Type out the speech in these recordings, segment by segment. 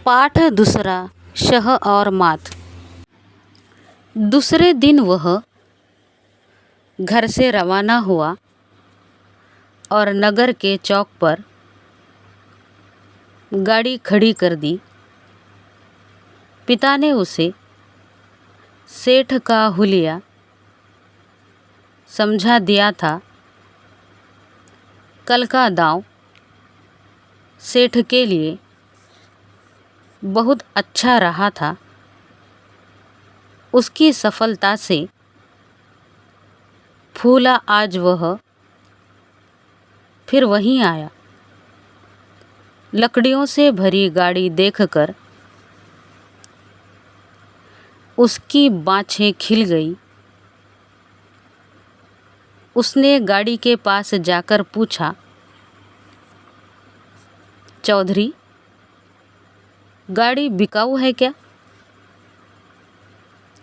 पाठ दूसरा, शह और मात। दूसरे दिन वह घर से रवाना हुआ और नगर के चौक पर गाड़ी खड़ी कर दी। पिता ने उसे सेठ का हुलिया समझा दिया था। कल का दांव सेठ के लिए बहुत अच्छा रहा था। उसकी सफलता से फूला आज वह फिर वहीं आया। लकड़ियों से भरी गाड़ी देखकर उसकी बाँछें खिल गई। उसने गाड़ी के पास जाकर पूछा, चौधरी, गाड़ी बिकाऊ है क्या?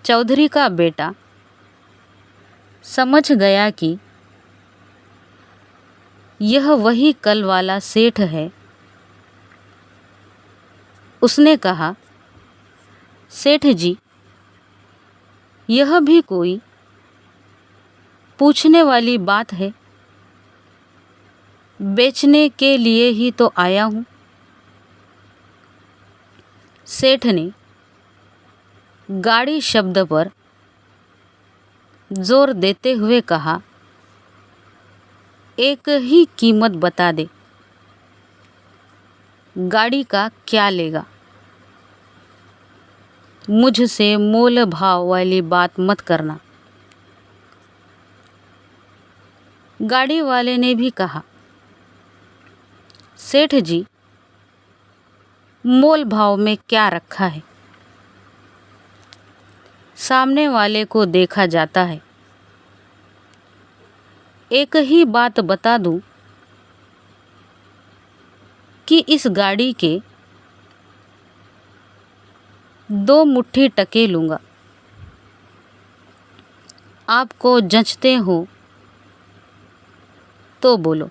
चौधरी का बेटा समझ गया कि यह वही कल वाला सेठ है। उसने कहा, सेठ जी, यह भी कोई पूछने वाली बात है। बेचने के लिए ही तो आया हूँ। सेठ ने गाड़ी शब्द पर जोर देते हुए कहा, एक ही कीमत बता दे। गाड़ी का क्या लेगा? मुझसे मोल भाव वाली बात मत करना। गाड़ी वाले ने भी कहा, सेठ जी, मोल भाव में क्या रखा है? सामने वाले को देखा जाता है। एक ही बात बता दूं कि इस गाड़ी के 2 मुट्ठी टके लूँगा। आपको जचते हो तो बोलो।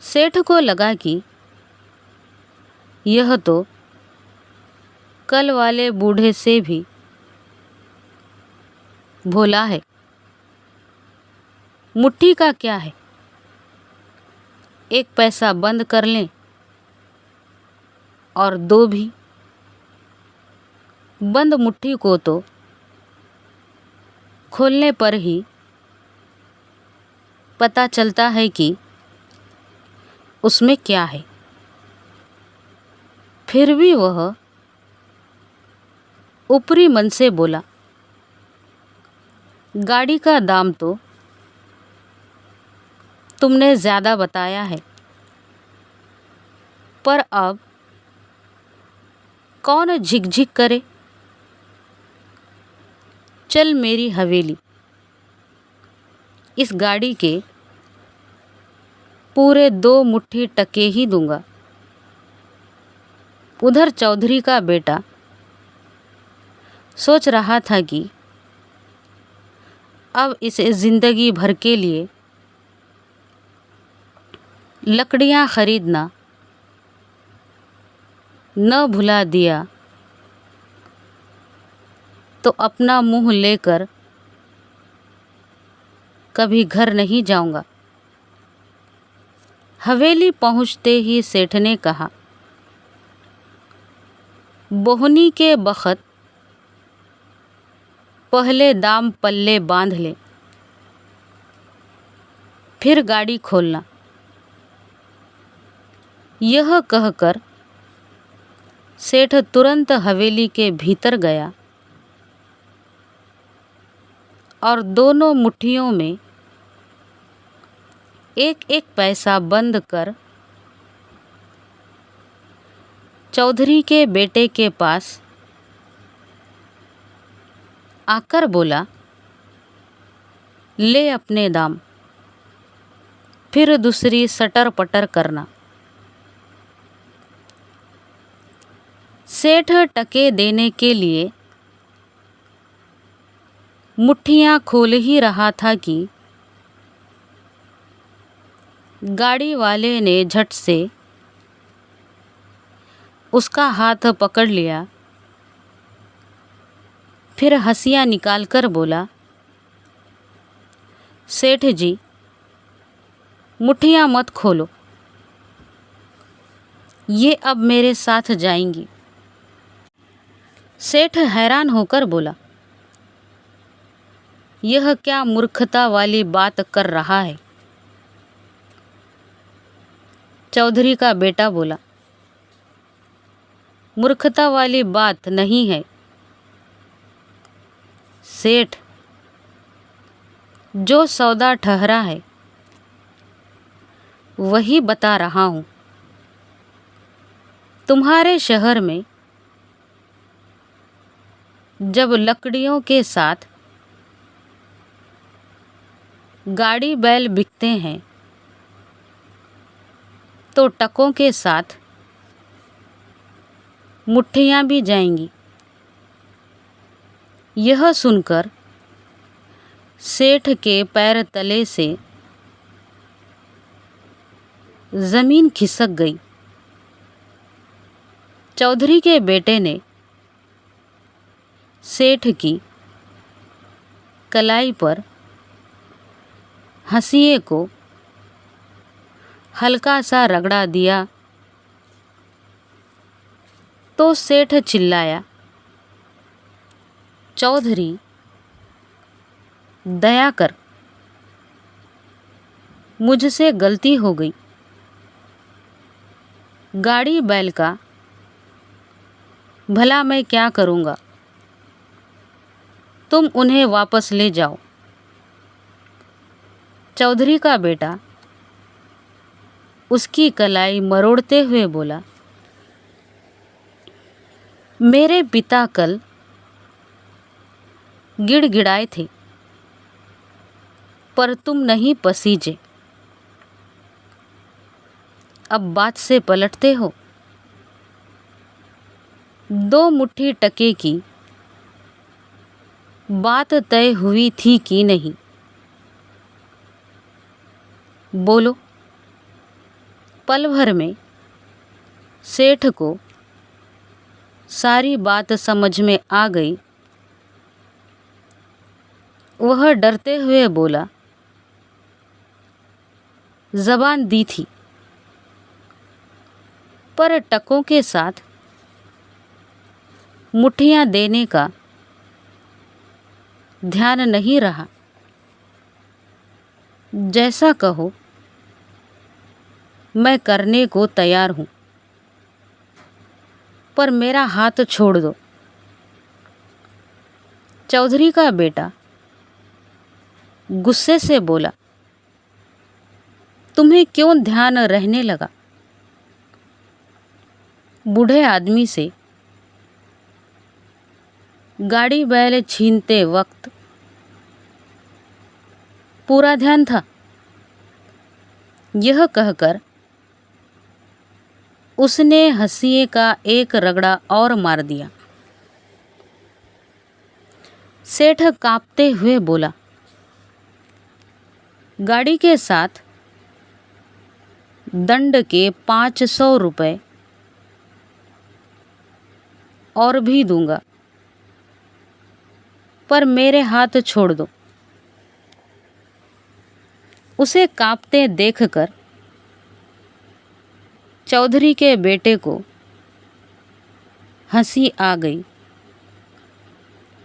सेठ को लगा कि यह तो कल वाले बूढ़े से भी भोला है। मुट्ठी का क्या है? 1 पैसा बंद कर लें और 2 भी। बंद मुट्ठी को तो खोलने पर ही पता चलता है कि उसमें क्या है। फिर भी वह ऊपरी मन से बोला, गाड़ी का दाम तो तुमने ज़्यादा बताया है, पर अब कौन झिकझिक करे। चल मेरी हवेली। इस गाड़ी के पूरे 2 मुट्ठी टके ही दूंगा। उधर चौधरी का बेटा सोच रहा था कि अब इसे ज़िंदगी भर के लिए लकड़ियाँ खरीदना न भुला दिया तो अपना मुंह लेकर कभी घर नहीं जाऊंगा। हवेली पहुंचते ही सेठ ने कहा, बोहनी के बखत पहले दाम पल्ले बांध ले, फिर गाड़ी खोलना। यह कहकर सेठ तुरंत हवेली के भीतर गया और दोनों मुट्ठियों में 1-1 पैसा बंद कर चौधरी के बेटे के पास आकर बोला, ले अपने दाम, फिर दूसरी सटर पटर करना। सेठ टके देने के लिए मुट्ठियाँ खोल ही रहा था कि गाड़ी वाले ने झट से उसका हाथ पकड़ लिया, फिर हंसियाँ निकालकर बोला, सेठ जी, मुट्ठियाँ मत खोलो, ये अब मेरे साथ जाएंगी। सेठ हैरान होकर बोला, यह क्या मूर्खता वाली बात कर रहा है? चौधरी का बेटा बोला, मूर्खता वाली बात नहीं है सेठ, जो सौदा ठहरा है वही बता रहा हूँ। तुम्हारे शहर में जब लकड़ियों के साथ गाड़ी बैल बिकते हैं तो टकों के साथ मुट्ठियाँ भी जाएंगी। यह सुनकर सेठ के पैर तले से ज़मीन खिसक गई। चौधरी के बेटे ने सेठ की कलाई पर हंसिए को हल्का सा रगड़ा दिया तो सेठ चिल्लाया, चौधरी, दया कर, मुझसे गलती हो गई। गाड़ी बैल का भला मैं क्या करूँगा, तुम उन्हें वापस ले जाओ। चौधरी का बेटा उसकी कलाई मरोड़ते हुए बोला, मेरे पिता कल गिड़गिड़ाए थे पर तुम नहीं पसीजे, अब बात से पलटते हो। 2 मुट्ठी टके की बात तय हुई थी कि नहीं, बोलो। पल भर में सेठ को सारी बात समझ में आ गई। वह डरते हुए बोला, ज़बान दी थी पर टकों के साथ मुट्ठियाँ देने का ध्यान नहीं रहा। जैसा कहो मैं करने को तैयार हूँ, पर मेरा हाथ छोड़ दो। चौधरी का बेटा गुस्से से बोला, तुम्हें क्यों ध्यान रहने लगा? बूढ़े आदमी से गाड़ी बैल छीनते वक्त पूरा ध्यान था। यह कहकर उसने हंसिए का एक रगड़ा और मार दिया। सेठ कांपते हुए बोला, गाड़ी के साथ दंड के 500 रुपये और भी दूंगा, पर मेरे हाथ छोड़ दो। उसे कांपते देखकर चौधरी के बेटे को हंसी आ गई।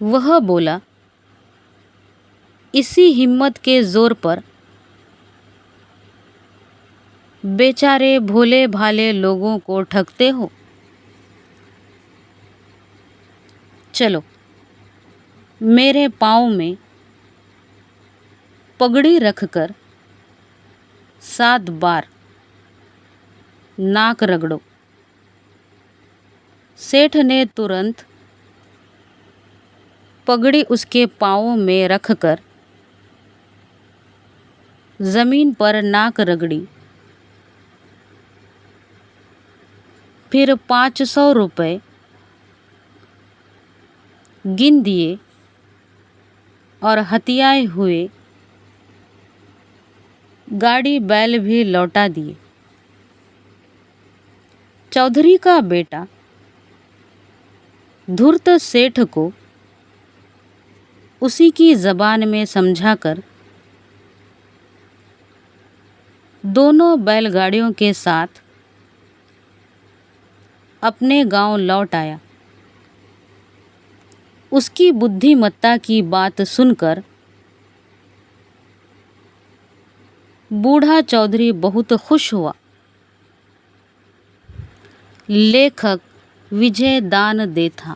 वह बोला, इसी हिम्मत के जोर पर बेचारे भोले भाले लोगों को ठगते हो। चलो, मेरे पाँव में पगड़ी रखकर 7 बार नाक रगड़ो। सेठ ने तुरंत पगड़ी उसके पाँवों में रखकर ज़मीन पर नाक रगड़ी। फिर 500 रुपये गिन दिए और हथियाए हुए गाड़ी बैल भी लौटा दिए। चौधरी का बेटा धूर्त सेठ को उसी की ज़बान में समझाकर दोनों बैलगाड़ियों के साथ अपने गांव लौट आया। उसकी बुद्धिमत्ता की बात सुनकर बूढ़ा चौधरी बहुत खुश हुआ। लेखक विजय दान दे था।